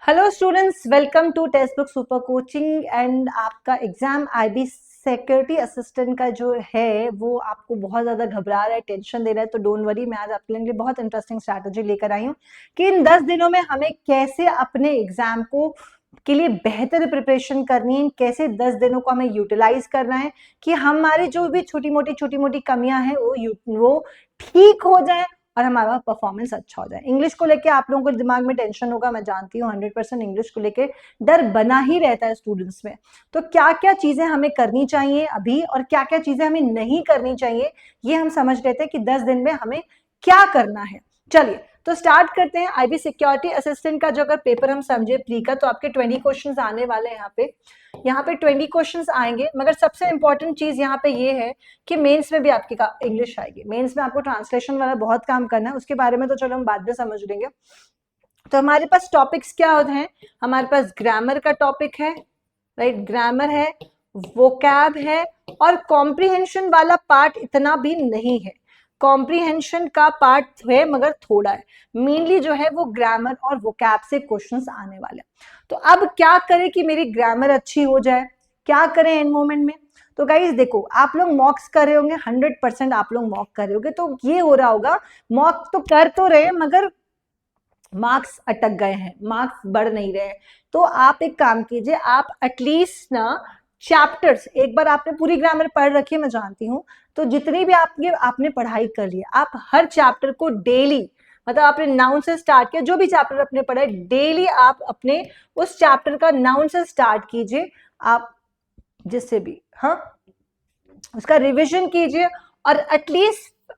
Hello students, welcome to textbook super coaching. And आपका exam IB security assistant का जो है वो आपको बहुत ज़्यादा घबरा रहा है, टेंशन दे रहा है, तो डोंट वरी, मैं आज आपके लिए बहुत इंटरेस्टिंग स्ट्रैटेजी लेकर आई हूँ कि इन 10 दिनों में हमें कैसे अपने एग्जाम को के लिए बेहतर प्रिपरेशन करनी है, कैसे 10 दिनों को हमें यूटिलाइज करना है कि हमारी जो भी छोटी मोटी कमियां हैं वो ठीक हो जाए और हमारा परफॉर्मेंस अच्छा हो जाए। इंग्लिश को लेके आप लोगों को दिमाग में टेंशन होगा, मैं जानती हूँ 100% इंग्लिश को लेके डर बना ही रहता है स्टूडेंट्स में। तो क्या क्या चीजें हमें करनी चाहिए अभी और क्या क्या चीजें हमें नहीं करनी चाहिए, ये हम समझ लेते हैं कि 10 दिन में हमें क्या करना है। चलिए तो स्टार्ट करते हैं। आईबी सिक्योरिटी असिस्टेंट का जो अगर पेपर हम समझे प्री का, तो आपके 20 क्वेश्चंस आने वाले हैं। यहाँ पे 20 क्वेश्चंस आएंगे, मगर सबसे इंपॉर्टेंट चीज यहाँ पे ये है कि मेंस में भी आपकी इंग्लिश आएगी। मेंस में आपको ट्रांसलेशन वाला बहुत काम करना है, उसके बारे में तो चलो हम बाद में समझ लेंगे। तो हमारे पास टॉपिक्स क्या होते हैं? हमारे पास ग्रामर का टॉपिक है, राइट, ग्रामर है, वोकैब है, और कॉम्प्रिहेंशन वाला पार्ट इतना भी नहीं है। कॉम्प्रिहेंशन का पार्ट है मगर थोड़ा है। मेनली जो है वो ग्रामर और वोकैब से क्वेश्चंस आने वाले। तो अब क्या करें कि मेरी ग्रामर अच्छी हो जाए, क्या करें एंड मोमेंट में? तो गाइज देखो, आप लोग मॉक्स कर रहे होंगे, 100% आप लोग मॉक कर रहे होंगे, तो ये हो रहा होगा मॉक तो कर तो रहे मगर मार्क्स अटक गए हैं, मार्क्स बढ़ नहीं रहे हैं। तो आप एक काम कीजिए, आप एटलीस्ट ना चैप्टर्स, एक बार आपने पूरी ग्रामर पढ़ रखी है मैं जानती हूँ, तो जितनी भी आपने पढ़ाई कर ली, आप हर चैप्टर को डेली, मतलब आपने नाउन से स्टार्ट किया, जो भी चैप्टर अपने पढ़े डेली आप अपने उस चैप्टर का नाउन से स्टार्ट कीजिए, आप जिससे भी, हाँ, उसका रिविजन कीजिए और एटलीस्ट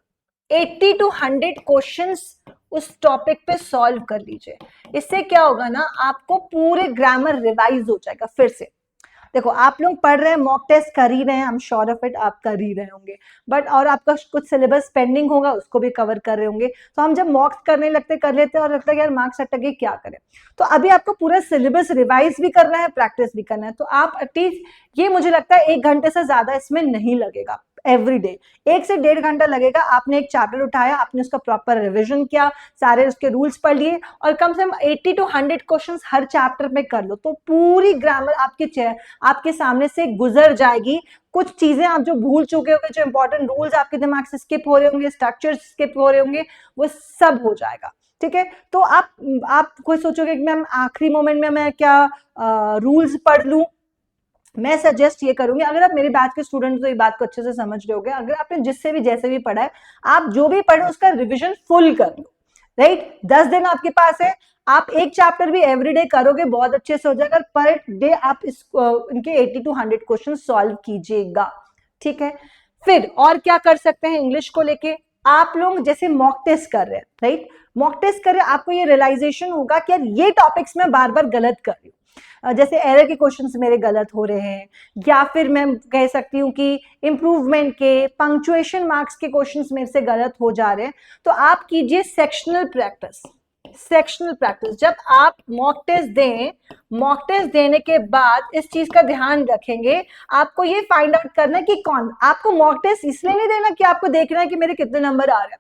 80 to 100 क्वेश्चंस उस टॉपिक पे सॉल्व कर लीजिए। इससे क्या होगा ना, आपको पूरे ग्रामर रिवाइज हो जाएगा फिर से। देखो, आप लोग पढ़ रहे हैं, मॉक टेस्ट कर ही रहे हैं, I am sure of it, आप कर ही रहे होंगे, बट और आपका कुछ सिलेबस पेंडिंग होगा, उसको भी कवर कर रहे होंगे। तो हम जब मॉक्स करने लगते कर लेते हैं और लगता है यार मार्क्स अटक गए, क्या करें? तो अभी आपको पूरा सिलेबस रिवाइज भी करना है, प्रैक्टिस भी करना है। तो आप एटलीस्ट, ये मुझे लगता है 1 घंटे से ज्यादा इसमें नहीं लगेगा एवरी डे। 1 से 1.5 घंटा लगेगा। आपने एक चैप्टर उठाया, आपने उसका प्रॉपर रिविजन किया, सारे उसके रूल्स पढ़ लिए और कम से कम 80 to 100 क्वेश्चंस हर चैप्टर में कर लो, तो पूरी ग्रामर आपके सामने से गुजर जाएगी। कुछ चीजें आप जो भूल चुके होंगे, जो इंपॉर्टेंट रूल्स आपके दिमाग से स्किप हो रहे होंगे, स्ट्रक्चर स्किप हो रहे होंगे, वो सब हो जाएगा। ठीक है, तो आप कोई सोचोगे कि मैम आखिरी मोमेंट में मैं क्या रूल्स पढ़ लूं? मैं सजेस्ट ये करूंगी, अगर आप मेरे बैच के स्टूडेंट तो ये बात को अच्छे से समझ रहे होगे, अगर आपने जिससे भी जैसे भी पढ़ा है, आप जो भी पढ़े उसका रिविजन फुल कर लो, राइट। 10 दिन आपके पास है, आप एक चैप्टर भी एवरीडे करोगे, बहुत अच्छे से हो जाएगा। पर डे आप इनके 80 to 100 क्वेश्चन सॉल्व कीजिएगा, ठीक है। फिर और क्या कर सकते हैं इंग्लिश को लेके? आप लोग जैसे मॉक टेस्ट कर रहे हैं, राइट, मॉक टेस्ट कर रहे हैं, आपको ये रियलाइजेशन होगा कि यार ये टॉपिक्स में बार बार गलत कर रही हूँ, जैसे एरर के क्वेश्चंस मेरे गलत हो रहे हैं, या फिर मैं कह सकती हूँ कि इंप्रूवमेंट के, पंक्चुएशन मार्क्स के क्वेश्चंस मेरे से गलत हो जा रहे हैं। तो आप कीजिए सेक्शनल प्रैक्टिस। सेक्शनल प्रैक्टिस जब आप मॉक टेस्ट दें, मॉक टेस्ट देने के बाद इस चीज का ध्यान रखेंगे, आपको ये फाइंड आउट करना है कि कौन, आपको मॉक टेस्ट इसलिए नहीं देना कि आपको देखना है कि मेरे कितने नंबर आ रहे हैं,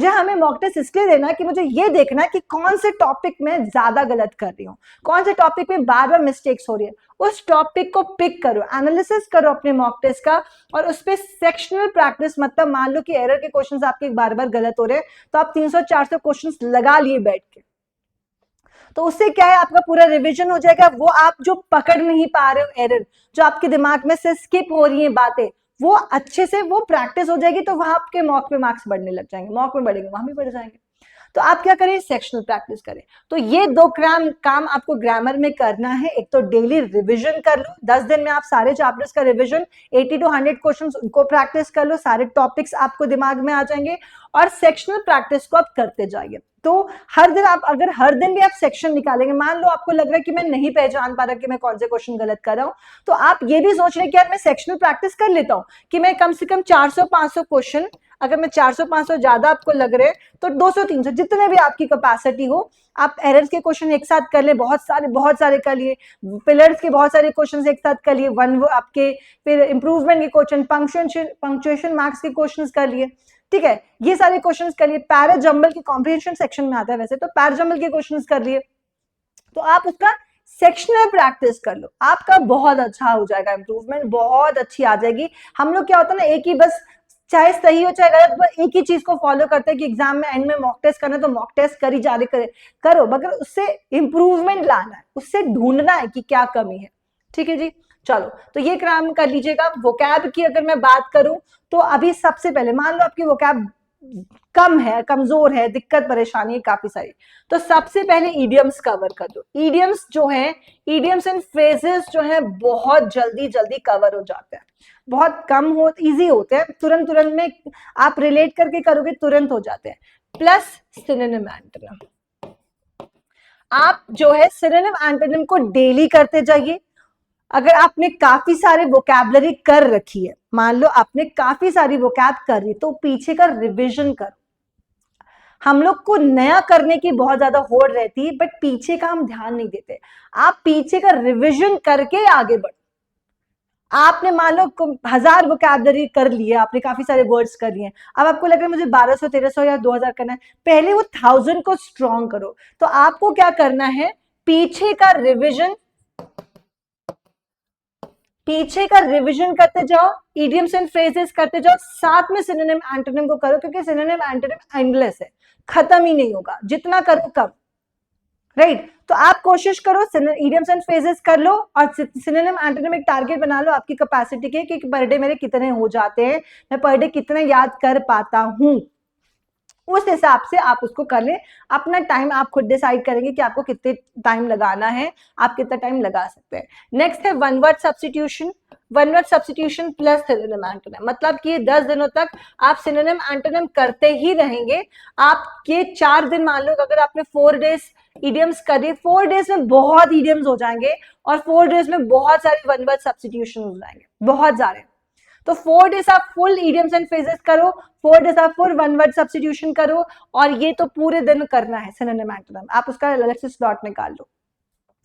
हमें मॉक टेस्ट इसलिए देना है कि मुझे ये देखना है कि कौन से टॉपिक में ज्यादा गलत कर रही हूँ, कौन से टॉपिक में बार बार मिस्टेक्स हो रही है। उस टॉपिक को पिक करो, एनालिसिस करो अपने मॉक टेस्ट का, और उस पर सेक्शनल प्रैक्टिस, मतलब मान लो कि एरर के क्वेश्चंस आपके बार बार गलत हो रहे हैं, तो आप 300-400 क्वेश्चंस लगा लिए बैठ के, तो उससे क्या है, आपका पूरा रिवीजन हो जाएगा। वो आप जो पकड़ नहीं पा रहे हो एरर, जो आपके दिमाग में से स्किप हो रही है बातें, वो अच्छे से वो प्रैक्टिस हो जाएगी, तो वहां आपके मॉक में मार्क्स बढ़ने लग जाएंगे, मॉक में बढ़ेंगे, वहां भी बढ़ जाएंगे। तो आप क्या करें, सेक्शनल प्रैक्टिस करें। तो ये 2 काम आपको ग्रामर में करना है। एक तो डेली रिवीजन कर लो, 10 दिन में आप सारे चैप्टर्स का रिवीजन, 80 to 100 क्वेश्चंस उनको प्रैक्टिस कर लो, सारे टॉपिक्स आपको दिमाग में आ जाएंगे, और सेक्शनल प्रैक्टिस को आप करते जाइए। तो हर दिन आप, अगर हर दिन भी आप सेक्शन निकालेंगे, मान लो आपको लग रहा है कि मैं नहीं पहचान पा रहा कि मैं कौन से क्वेश्चन गलत कर रहा हूं, तो आप ये भी सोच रहे हैं कि यार मैं सेक्शनल प्रैक्टिस कर लेता हूं कि मैं कम से कम 400-500 क्वेश्चन, अगर मैं 400-500 ज्यादा आपको लग रहे हैं तो 200-300, जितने भी आपकी कैपेसिटी हो, आप एरर्स के क्वेश्चन एक साथ कर ले, बहुत सारे कर लिए, पिलर्स के बहुत सारे क्वेश्चन एक साथ कर लिए, वन आपके, फिर इंप्रूवमेंट के क्वेश्चन, पंक्चुएशन मार्क्स के क्वेश्चन कर लिए, ठीक है, ये सारे क्वेश्चंस कर लिए। पैराजंबल के कॉम्प्रिहेंशन सेक्शन में आता है वैसे, तो पैराजंबल के क्वेश्चंस कर लिए, तो आप उसका सेक्शनल प्रैक्टिस कर लो, आपका बहुत अच्छा हो जाएगा, इंप्रूवमेंट बहुत अच्छी आ जाएगी। हम लोग क्या होता है ना, एक ही बस, चाहे सही हो चाहे गलत, बस एक ही चीज को फॉलो करते हैं कि एग्जाम में एंड में मॉक टेस्ट करना है तो मॉक टेस्ट करी जा रही करो, मगर उससे इंप्रूवमेंट लाना है, उससे ढूंढना है कि क्या कमी है। ठीक है जी, चलो तो ये काम कर लीजिएगा। वोकैब की अगर मैं बात करूं तो अभी सबसे पहले मान लो आपकी वोकैब कम है, कमजोर है, दिक्कत परेशानी है काफी सारी, तो सबसे पहले ईडियम्स कवर कर दो। ईडियम्स जो है, ईडियम्स एंड फ्रेजेस जो है बहुत जल्दी जल्दी कवर हो जाते हैं, बहुत कम हो, इजी होते हैं, तुरंत तुरंत में आप रिलेट करके करोगे तुरंत हो जाते हैं। प्लस सिनोनिम एंटोनिम, आप जो है सिनोनिम एंटोनिम को डेली करते जाइए। अगर आपने काफी सारे वोकैबलरी कर रखी है, मान लो आपने काफी सारी वोकैब कर रही, तो पीछे का रिविजन करो। हम लोग को नया करने की बहुत ज्यादा होड़ रहती है, बट पीछे का हम ध्यान नहीं देते। आप पीछे का रिविजन करके आगे बढ़ो। आपने मान लो 1000 वोकैबलरी कर लिए, आपने काफी सारे वर्ड्स कर लिए, अब आपको लग रहा है मुझे 1200 1300 या 2000 करना है, पहले वो 1000 को स्ट्रॉन्ग करो। तो आपको क्या करना है, पीछे का रिविजन, पीछे का रिवीजन करते जाओ, इडियम्स एंड फ्रेजेस करते जाओ, साथ में सिनोनिम एंटोनिम को करो, क्योंकि सिनोनिम एंटोनिम एंडलेस है, खत्म ही नहीं होगा, जितना करो कम, राइट। तो आप कोशिश करो इडियम्स एंड फ्रेजेस कर लो, और सिनोनिम एंटोनिम एक टारगेट बना लो आपकी कैपेसिटी के कि पर डे मेरे कितने हो जाते हैं, मैं पर डे कितने याद कर पाता हूं, उस हिसाब से आप उसको कर ले। अपना टाइम आप खुद डिसाइड करेंगे कि आपको कितने टाइम लगाना है, आप कितना टाइम लगा सकते हैं। नेक्स्ट है one word substitution, one word substitution plus synonym antonym, मतलब कि 10 दिनों तक आप सिनोनिम एंटोनिम करते ही रहेंगे। आपके 4 दिन, मान लो अगर आपने 4 डेज इडियम्स करे, 4 डेज में बहुत इडियम्स हो जाएंगे और 4 डेज में बहुत सारे वन वर्ड सब्स्टिट्यूशन हो जाएंगे, बहुत सारे। तो 4 डेज आप फुल इडियम्स एंड फ्रेजेस करो, 4 डेज आप फुल वन वर्ड सब्स्टिट्यूशन करो, और ये तो पूरे दिन करना है सिनोनिम एंटोनिम, आप उसका अलग से स्लॉट निकाल लो।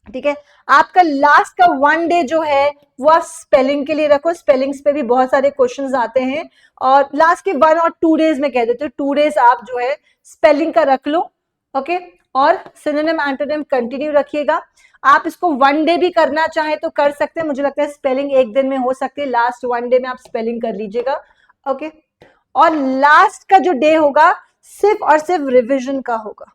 ठीक है, आपका लास्ट का 1 डे जो है वो आप स्पेलिंग के लिए रखो, स्पेलिंग्स पे भी बहुत सारे क्वेश्चंस आते हैं, और लास्ट के 1 और 2 डेज में कह देते हो, 2 डेज आप जो है स्पेलिंग का रख लो। ओके, और सिनोनिम एंटोनिम कंटिन्यू रखिएगा। आप इसको 1 डे भी करना चाहे तो कर सकते हैं, मुझे लगता है स्पेलिंग एक दिन में हो सकती है, लास्ट 1 डे में आप स्पेलिंग कर लीजिएगा। ओके, और लास्ट का जो डे होगा सिर्फ और सिर्फ रिविजन का होगा।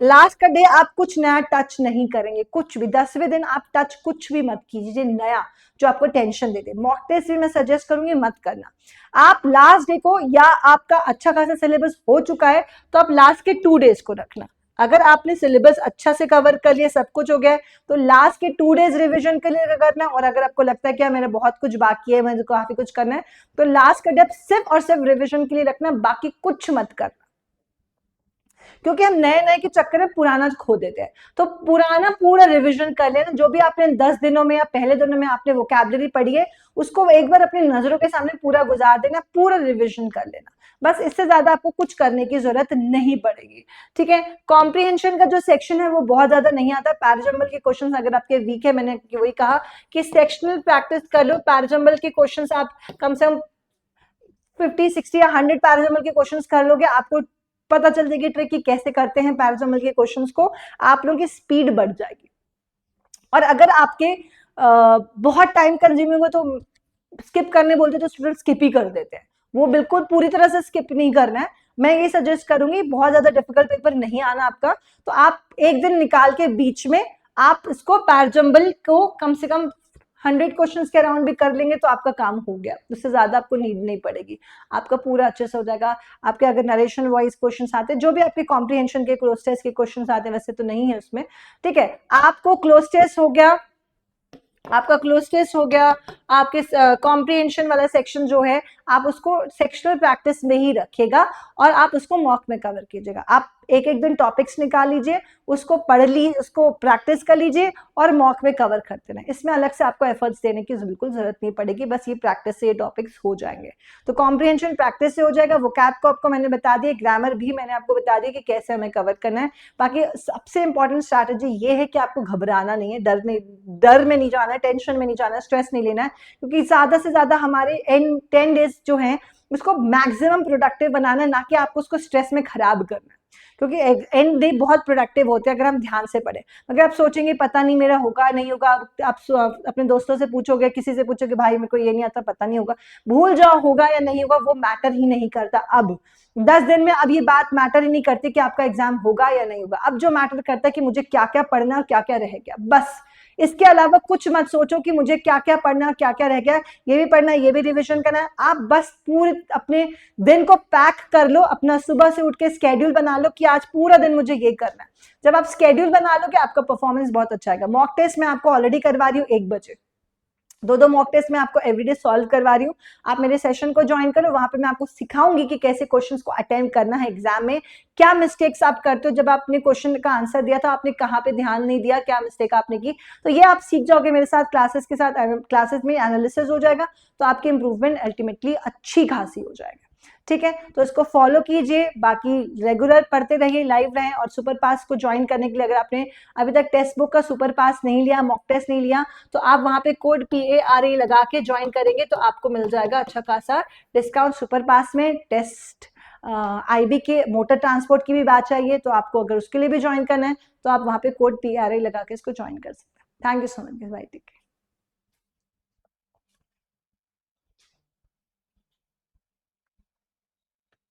लास्ट का डे आप कुछ नया टच नहीं करेंगे, कुछ भी। 10वें दिन आप टच कुछ भी मत कीजिए नया जो आपको टेंशन दे दे। मॉक टेस्ट भी मैं सजेस्ट करूंगी मत करना। आप लास्ट डे को, या आपका अच्छा खासा सिलेबस हो चुका है तो आप लास्ट के 2 डेज को रखना। अगर आपने सिलेबस अच्छा से कवर कर लिया, सब कुछ हो गया, तो लास्ट के 2 डेज रिविजन के लिए करना। और अगर आपको लगता है कि मेरा बहुत कुछ बाकी है, मुझे काफी कुछ करना है, तो लास्ट का डे सिर्फ और सिर्फ रिविजन के लिए रखना, बाकी कुछ मत करना। क्योंकि हम नए नए के चक्कर में पुराना खो देते हैं, तो पुराना पूरा रिवीजन कर लेना। जो भी आपने 10 दिनों में या पहले दिनों में आपने वोकैबुलरी पढ़ी है, उसको एक बार अपनी नजरों के सामने पूरा गुजार देना, पूरा रिवीजन कर लेना, बस। इससे ज्यादा आपको कुछ करने की जरूरत नहीं पड़ेगी। ठीक है, कॉम्प्रिहेंशन का जो सेक्शन है वो बहुत ज्यादा नहीं आता। पैराजंबल के क्वेश्चन अगर आपके वीक है, मैंने वही कहा कि सेक्शनल प्रैक्टिस कर लो। पैराजंबल के क्वेश्चन आप कम से कम 50 60 या 100 पैराजंबल के क्वेश्चंस कर लोगे, आपको पता चल जाएगी ट्रिक कि कैसे करते हैं पैराजंबल के क्वेश्चंस को, आप लोगों की स्पीड बढ़ जाएगी। और अगर आपके बहुत टाइम कंज्यूमिंग हो तो स्किप करने बोलते तो स्टूडेंट स्किप ही कर देते हैं, वो बिल्कुल पूरी तरह से स्किप नहीं करना है। मैं ये सजेस्ट करूंगी, बहुत ज्यादा डिफिकल्ट पेपर नहीं आना आपका, तो आप एक दिन निकाल के बीच में आप इसको पैराजंबल को कम से कम 100 क्वेश्चंस के अराउंड भी कर लेंगे तो आपका काम हो गया, उससे ज्यादा आपको नीड नहीं पड़ेगी, आपका पूरा अच्छे से हो जाएगा। आपके अगर नरेशन वाइज क्वेश्चंस आते हैं, जो भी आपके कॉम्प्रिहेंशन के क्लोज टेस्ट के क्वेश्चंस आते हैं, वैसे तो नहीं है उसमें। ठीक है, आपको क्लोज टेस्ट हो गया, आपका क्लोज टेस्ट हो गया, आपके कॉम्प्रिहेंशन वाला सेक्शन जो है आप उसको सेक्शनल प्रैक्टिस में ही रखिएगा, और आप उसको मॉक में कवर कीजिएगा। आप एक एक दिन टॉपिक्स निकाल लीजिए, उसको पढ़ ली, उसको प्रैक्टिस कर लीजिए, और मॉक में कवर करते रहें। इसमें अलग से आपको एफर्ट्स देने की बिल्कुल जरूरत नहीं पड़ेगी, बस ये प्रैक्टिस से ये टॉपिक्स हो जाएंगे। तो कॉम्प्रिहेंशन प्रैक्टिस से हो जाएगा। वोकैब को आपको मैंने बता दिया, ग्रामर भी मैंने आपको बता दिया कि कैसे हमें कवर करना है। बाकी सबसे इंपॉर्टेंट स्ट्रैटेजी ये है कि आपको घबराना नहीं है, डर में नहीं जाना है, टेंशन में नहीं जाना है, स्ट्रेस नहीं लेना है, क्योंकि ज्यादा से ज्यादा हमारे 10 डेज जो है उसको मैक्सिमम प्रोडक्टिव बनाना, ना कि आपको उसको स्ट्रेस में खराब करना, क्योंकि एंड डे बहुत प्रोडक्टिव होते हैं अगर हम ध्यान से पढ़े। अगर आप सोचेंगे पता नहीं मेरा होगा नहीं होगा, आप अपने दोस्तों से पूछोगे, किसी से पूछोगे भाई मेरे को ये नहीं आता, पता नहीं होगा, भूल जाओ होगा या नहीं होगा, वो मैटर ही नहीं करता। अब 10 दिन में अब ये बात मैटर ही नहीं करती कि आपका एग्जाम होगा या नहीं होगा। अब जो मैटर करता है कि मुझे क्या क्या पढ़ना और क्या क्या रह गया, बस इसके अलावा कुछ मत सोचो कि मुझे क्या क्या पढ़ना क्या क्या रह गया, ये भी पढ़ना है, ये भी रिविजन करना है। आप बस पूरे अपने दिन को पैक कर लो, अपना सुबह से उठ के स्केड्यूल बना लो कि आज पूरा दिन मुझे ये करना है। जब आप स्केड्यूल बना लो कि आपका परफॉर्मेंस बहुत अच्छा आएगा। मॉक टेस्ट मैं आपको ऑलरेडी करवा रही हूँ 1 बजे, 2 मॉक टेस्ट मैं आपको एवरीडे सॉल्व करवा रही हूँ। आप मेरे सेशन को ज्वाइन करो, वहां पे मैं आपको सिखाऊंगी कि कैसे क्वेश्चंस को अटेम्प्ट करना है एग्जाम में, क्या मिस्टेक्स आप करते हो, जब आपने क्वेश्चन का आंसर दिया था आपने कहाँ पे ध्यान नहीं दिया, क्या मिस्टेक आपने की, तो ये आप सीख जाओगे मेरे साथ। क्लासेस के साथ क्लासेस में एनालिसिस हो जाएगा, तो आपकी इंप्रूवमेंट अल्टीमेटली अच्छी खासी हो जाएगा। ठीक है, तो इसको फॉलो कीजिए, बाकी रेगुलर पढ़ते रहिए, लाइव रहें। और सुपर पास को ज्वाइन करने के लिए अगर आपने अभी तक टेक्स्ट बुक का सुपर पास नहीं लिया, मॉक टेस्ट नहीं लिया, तो आप वहां पे कोड PARA लगा के ज्वाइन करेंगे तो आपको मिल जाएगा अच्छा खासा डिस्काउंट सुपर पास में। टेस्ट IB के मोटर ट्रांसपोर्ट की भी बात चाहिए, तो आपको अगर उसके लिए भी ज्वाइन करना है तो आप वहां पे कोड PARA लगा के इसको ज्वाइन कर सकते हैं। Thank you so much, bye, take care.